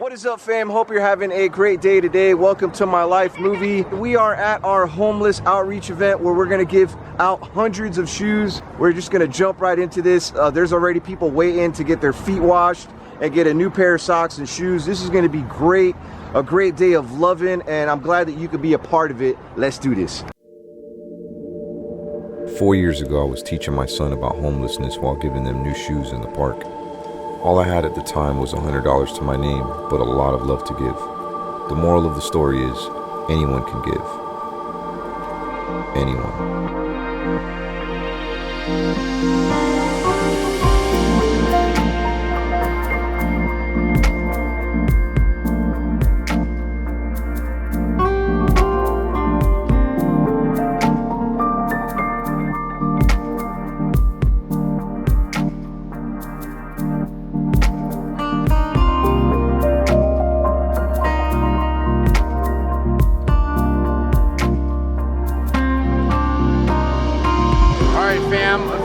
What is up, fam? Hope you're having a great day today. Welcome to My Life Movie. We are at our homeless outreach event where we're gonna give out hundreds of shoes. We're just gonna jump right into this. There's already people waiting to get their feet washed and get a new pair of socks and shoes. This is gonna be great, a great day of loving, and I'm glad that you could be a part of it. Let's do this. 4 years ago, I was teaching my son about homelessness while giving them new shoes in the park. All I had at the time was $100 to my name, but a lot of love to give. The moral of the story is, anyone can give. Anyone.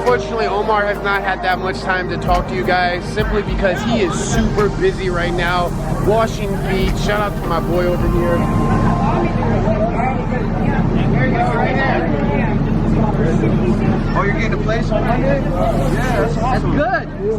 Unfortunately, Omar has not had that much time to talk to you guys simply because he is super busy right now washing feet. Shout out to my boy over here. Oh, you're getting a place on Monday? Yeah, that's awesome. That's good.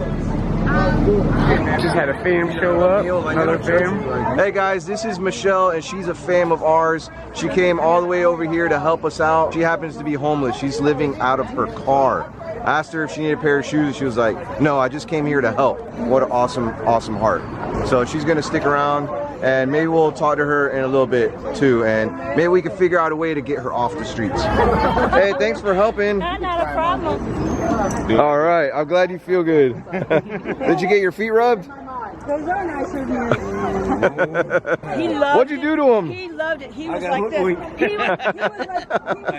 Just had a fam show up, another fam. Hey guys, this is Michelle and she's a fam of ours. She came all the way over here to help us out. She happens to be homeless. She's living out of her car. I asked her if she needed a pair of shoes. She was like, no, I just came here to help. What an awesome, awesome heart. So she's gonna stick around and maybe we'll talk to her in a little bit too, and maybe we can figure out a way to get her off the streets. Hey, thanks for helping. Not a problem. All right, I'm glad you feel good. Did you get your feet rubbed? Those are nicer than He loved What'd you do to him? He loved it. He was like this. He was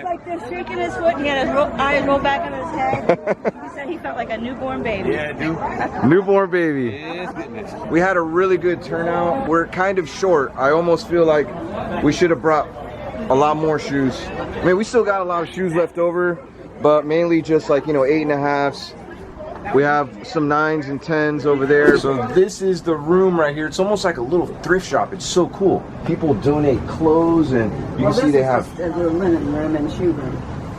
like this, shaking his foot. He had his eyes rolled back on his head. He said he felt like a newborn baby. Yeah, dude. Newborn baby. We had a really good turnout. We're kind of short. I almost feel like we should have brought a lot more shoes. I mean, we still got a lot of shoes left over, but mainly just like, you know, 8.5s. We have some 9s and 10s over there. So this is the room right here. It's almost like a little thrift shop. It's so cool. People donate clothes, and you can see they have a linen room and shoe room.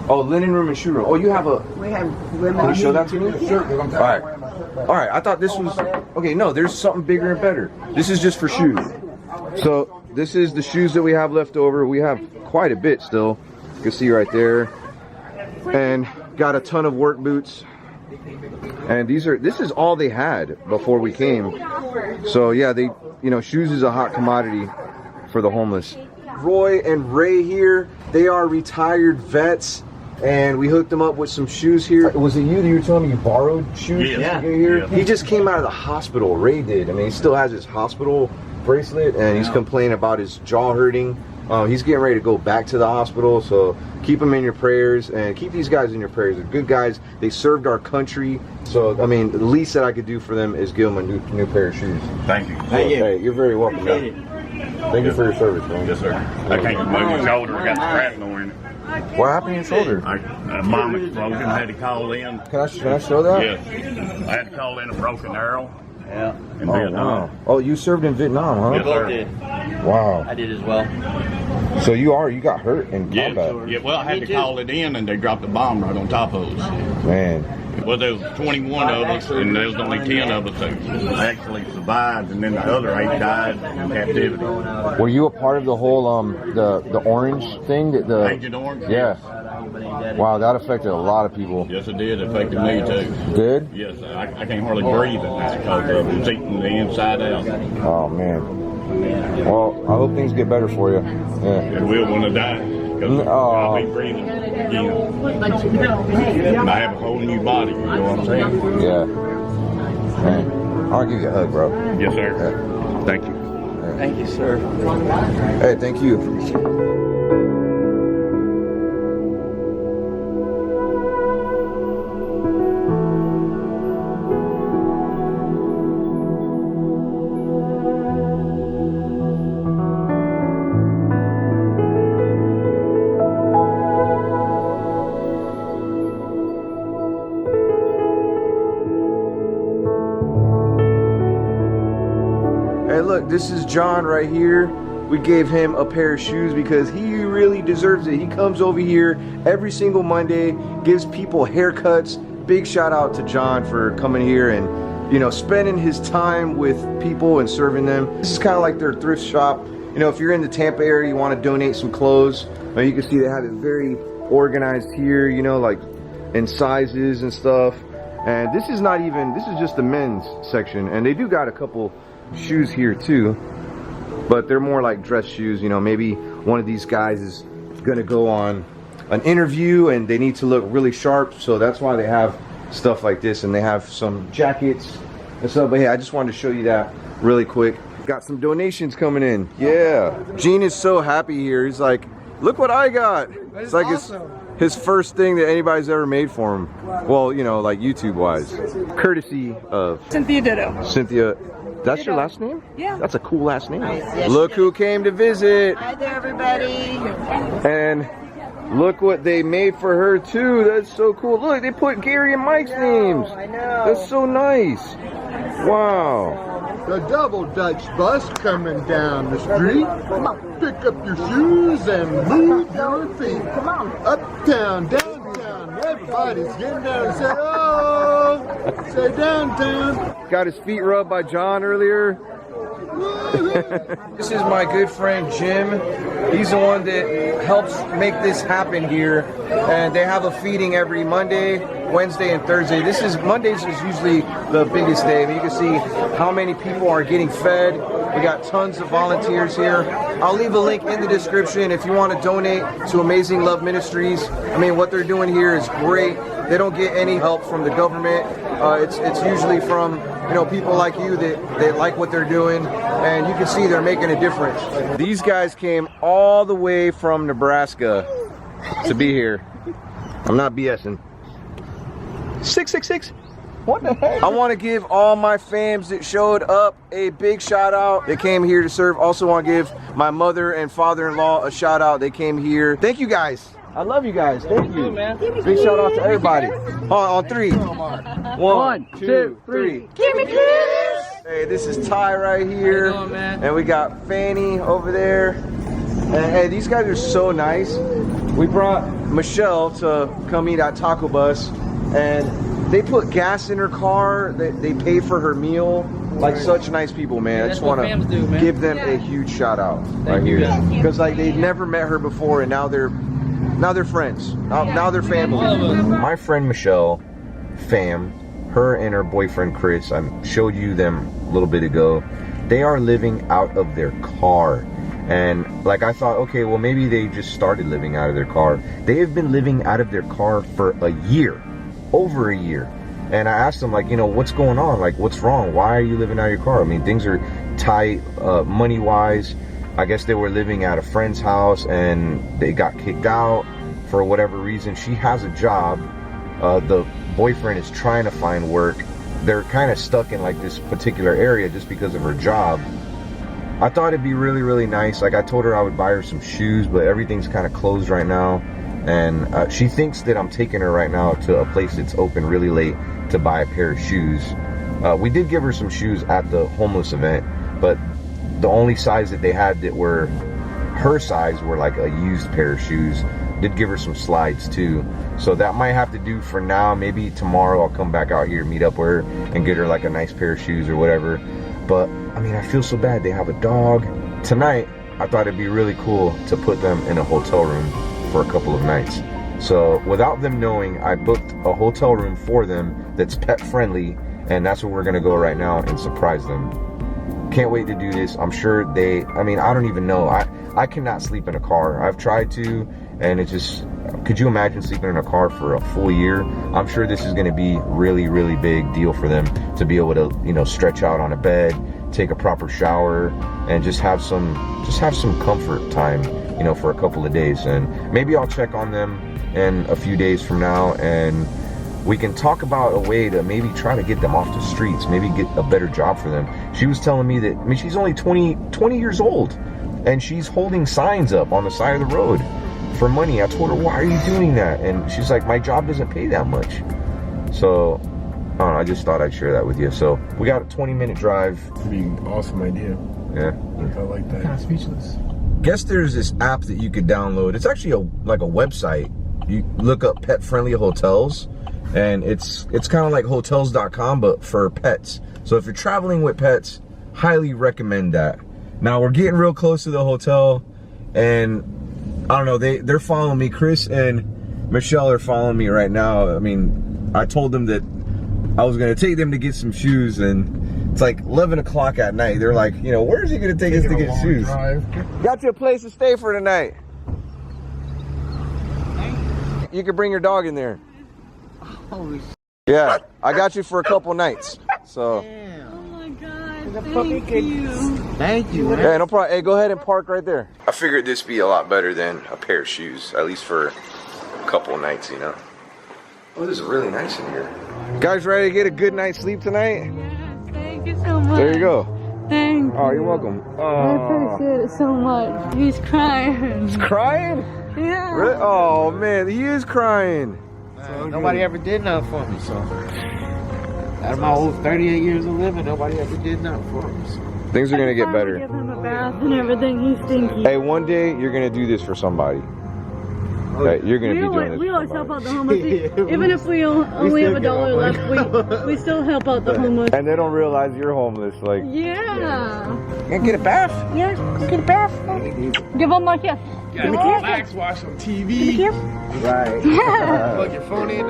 Oh, linen room and shoe room. Oh, you have a. We have women. Can you show that to me? Sure. All right. All right. I thought this was okay. No, there's something bigger and better. This is just for shoes. So this is the shoes that we have left over. We have quite a bit still. You can see right there, and got a ton of work boots. And this is all they had before we came. So yeah, shoes is a hot commodity for the homeless. Roy and Ray here, they are retired vets, and we hooked them up with some shoes here. Was it you that you were telling me you borrowed shoes? Yeah. Here? Yeah. He just came out of the hospital, Ray did. I mean, he still has his hospital bracelet, and he's complaining about his jaw hurting. He's getting ready to go back to the hospital, so keep him in your prayers, and keep these guys in your prayers. They're good guys. They served our country, so I mean, the least that I could do for them is give them a new pair of shoes. Thank you. So, hey, you're very welcome. Thank you for your service, man. Yes, sir. I can't move my shoulder. I got the shrapnel in it. What happened to your shoulder? Mom was broken. I had to call in. Can I show that? Yes. I had to call in a broken arrow. Yeah. In Vietnam. Wow. Oh, you served in Vietnam, huh? Yes, sir. Did. Wow. I did as well. So you got hurt in combat? Yeah, well, I had to call it in, and they dropped a bomb right on top of us. Man. Well, there was 21 of us, and there was only 10 of us that actually survived, and then the other 8 died in captivity. Were you a part of the whole the orange thing? Agent Orange? Yeah. Wow, that affected a lot of people. Yes, it did. It affected me, too. Did? Yes, I can't hardly breathe at night because it's eating the inside out. Oh, man. Well, I hope things get better for you. Yeah. It will when I die. Because I'll be breathing again. And I have a whole new body, you know what I'm saying? Yeah. Man, I'll give you a hug, bro. Yes, sir. Yeah. Thank you. Yeah. Thank you, sir. Hey, thank you. Hey, look, this is John right here. We gave him a pair of shoes because he really deserves it. He comes over here every single Monday, gives people haircuts. Big shout out to John for coming here and, you know, spending his time with people and serving them. This is kind of like their thrift shop. You know, if you're in the Tampa area, you want to donate some clothes. You can see they have it very organized here, you know, like in sizes and stuff. And this is not even, this is just the men's section. And they do got a couple shoes here too, but they're more like dress shoes. You know, maybe one of these guys is gonna go on an interview and they need to look really sharp. So that's why they have stuff like this, and they have some jackets and stuff. But hey, I just wanted to show you that really quick. Got some donations coming in. Yeah. Gene is so happy here. He's like, look what I got. It's like his first thing that anybody's ever made for him. Well, you know, like YouTube wise. Courtesy of Cynthia Ditto. Cynthia. That's your last name? Yeah. That's a cool last name. Look who came to visit. Hi there, everybody. And look what they made for her too. That's so cool. Look, they put Gary and Mike's names. I know. That's so nice. Wow. The double Dutch bus coming down the street. Come on. Pick up your shoes and move your feet. Come on. Uptown, downtown, everybody's getting down and say, oh, say downtown. Got his feet rubbed by John earlier. This is my good friend Jim. He's the one that helps make this happen here. And they have a feeding every Monday, Wednesday, and Thursday. Mondays is usually the biggest day. I mean, you can see how many people are getting fed. We got tons of volunteers here. I'll leave a link in the description if you want to donate to Amazing Love Ministries. I mean, what they're doing here is great. They don't get any help from the government. It's usually from, you know, people like you that like what they're doing, and you can see they're making a difference. These guys came all the way from Nebraska to be here. I'm not BSing. 666. What the heck? I want to give all my fams that showed up a big shout out. They came here to serve. Also want to give my mother and father-in-law a shout out. They came here. Thank you guys. I love you guys. Thank you. Big shout out to everybody. On three. One, two, three. Give me kiss. Hey, this is Ty right here. How you doing, man? And we got Fanny over there. And hey, these guys are so nice. We brought Michelle to come eat at Taco Bus, and they put gas in her car. They pay for her meal. Like, such nice people, man. I just want to give them a huge shout out right here, because like they never met her before, and now they're friends. Now they're family. My friend Michelle, fam, her and her boyfriend Chris, I showed you them a little bit ago. They are living out of their car. And like, I thought, okay, well, maybe they just started living out of their car. They have been living out of their car for a year, over a year. And I asked them, like, you know, what's going on? Like, what's wrong? Why are you living out of your car? I mean, things are tight, money-wise. I guess they were living at a friend's house and they got kicked out for whatever reason. She has a job. The boyfriend is trying to find work. They're kind of stuck in like this particular area just because of her job. I thought it'd be really, really nice. Like, I told her I would buy her some shoes, but everything's kind of closed right now. And she thinks that I'm taking her right now to a place that's open really late to buy a pair of shoes. We did give her some shoes at the homeless event, but the only size that they had that were her size were like a used pair of shoes. Did give her some slides too. So that might have to do for now. Maybe tomorrow I'll come back out here, meet up with her, and get her like a nice pair of shoes or whatever. But I mean, I feel so bad. They have a dog. Tonight, I thought it'd be really cool to put them in a hotel room for a couple of nights. So without them knowing, I booked a hotel room for them that's pet friendly, and that's where we're gonna go right now and surprise them. Can't wait to do this. I'm sure I mean, I don't even know. I cannot sleep in a car. I've tried to, and it just, could you imagine sleeping in a car for a full year? I'm sure this is gonna be really, really big deal for them to be able to, you know, stretch out on a bed, take a proper shower, and just have some comfort time, you know, for a couple of days. And maybe I'll check on them in a few days from now, and we can talk about a way to maybe try to get them off the streets, maybe get a better job for them. She was telling me that, I mean, she's only 20 years old, and she's holding signs up on the side of the road for money. I told her, why are you doing that? And she's like, my job doesn't pay that much. So, I don't know, I just thought I'd share that with you. So, we got a 20-minute drive. It'd be an awesome idea. Yeah. I like that. Kind of speechless. Guess there's this app that you could download. It's actually like a website. You look up pet-friendly hotels, and it's kind of like hotels.com, but for pets. So if you're traveling with pets, highly recommend that. Now we're getting real close to the hotel, and I don't know, they're following me. Chris and Michelle are following me right now. I mean, I told them that I was gonna take them to get some shoes, and it's like 11 o'clock at night. They're like, you know, where is he gonna take us to get shoes? Got you a place to stay for tonight. You can bring your dog in there. Holy Yeah, I got you for a couple nights. So. Oh my God, thank you. Thank you, man. Yeah, no problem. Hey, go ahead and park right there. I figured this would be a lot better than a pair of shoes, at least for a couple nights, you know. Oh, this is really nice in here. Guys, ready to get a good night's sleep tonight? Yes, thank you so much. There you go. Thank you. Oh, you're welcome. I appreciate it so much. He's crying. He's crying? Yeah. Really? Oh, man, he is crying. Nobody ever did nothing for me, so. Out of my old 38 years of living, nobody ever did nothing for me. So. Things are going to get Give better. him a bath and everything. He's stinky. Hey, one day you're going to do this for somebody. Okay, you're going to be doing this We for always help out somebody. the homeless. Even if we only have $1 left, we still help out the homeless. And they don't realize you're homeless. Like, Yeah. you gonna get a bath? Yeah. Get a bath. Give him my kiss. Got relax, watch some TV. Right. Plug your phone in.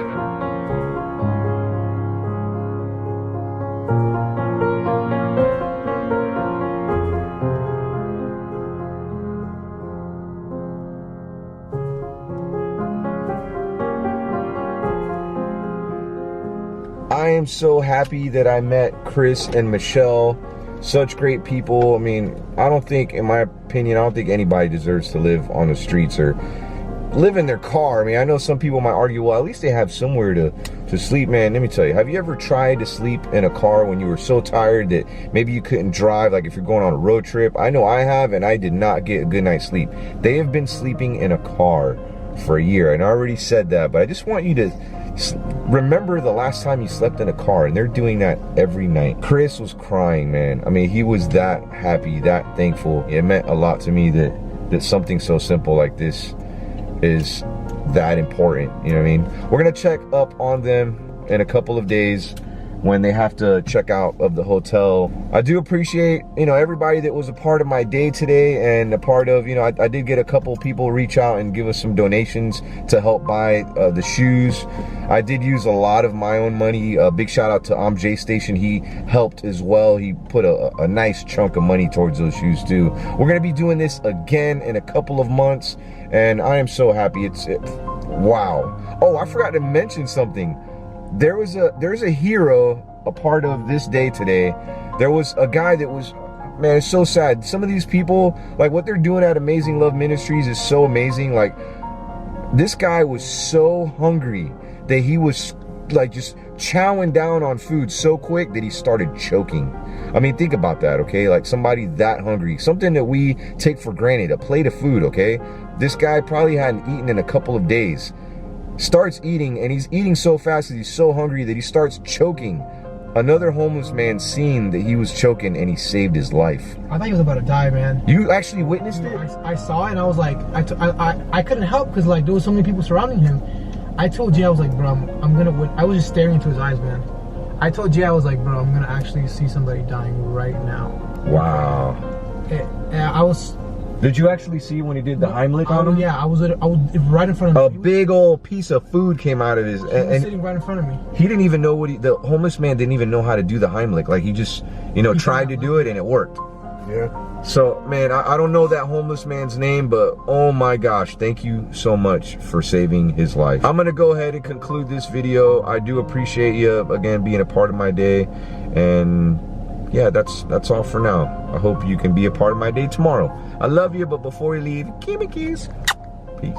I am so happy that I met Chris and Michelle. Such great people. I mean, I don't think, in my opinion, I don't think anybody deserves to live on the streets or live in their car. I mean, I know some people might argue, well, at least they have somewhere to sleep. Man, let me tell you, have you ever tried to sleep in a car when you were so tired that maybe you couldn't drive, like if you're going on a road trip? I know I have, and I did not get a good night's sleep. They have been sleeping in a car for a year, and I already said that, but I just want you to remember the last time you slept in a car, and they're doing that every night. Chris was crying, man. I mean, he was that happy, that thankful. It meant a lot to me that something so simple like this is that important, you know what I mean? We're gonna check up on them in a couple of days when they have to check out of the hotel. I do appreciate, you know, everybody that was a part of my day today, and a part of, you know, I did get a couple people reach out and give us some donations to help buy the shoes. I did use a lot of my own money. Big shout out to J Station. He helped as well. He put a nice chunk of money towards those shoes too. We're gonna be doing this again in a couple of months, and I am so happy. Wow. Oh, I forgot to mention something. There's a hero a part of this day today. There was a guy that was, man, it's so sad. Some of these people, like what they're doing at Amazing Love Ministries is so amazing. Like, this guy was so hungry that he was like just chowing down on food so quick that he started choking. I mean, think about that, okay? Like somebody that hungry, something that we take for granted, a plate of food, okay? This guy probably hadn't eaten in a couple of days. Starts eating, and he's eating so fast that he's so hungry that he starts choking. Another homeless man seen that he was choking, and he saved his life. I thought he was about to die, man. You actually witnessed it? I saw it, and I was like, I couldn't help because like there was so many people surrounding him. I told Jay, I was like, bro, I was just staring into his eyes, man. I told Jay, I was like, bro, I'm gonna actually see somebody dying right now. Wow. And I was. Did you actually see when he did the Heimlich on him? Yeah, I was right in front of me. A big old piece of food came out of his. He was sitting right in front of me. He didn't even know the homeless man didn't even know how to do the Heimlich. Like he just, you know, tried to do it and it worked. Yeah. So, man, I don't know that homeless man's name, but oh my gosh, thank you so much for saving his life. I'm gonna go ahead and conclude this video. I do appreciate you again being a part of my day, and yeah, that's all for now. I hope you can be a part of my day tomorrow. I love you, but before you leave, give me a kiss. Peace.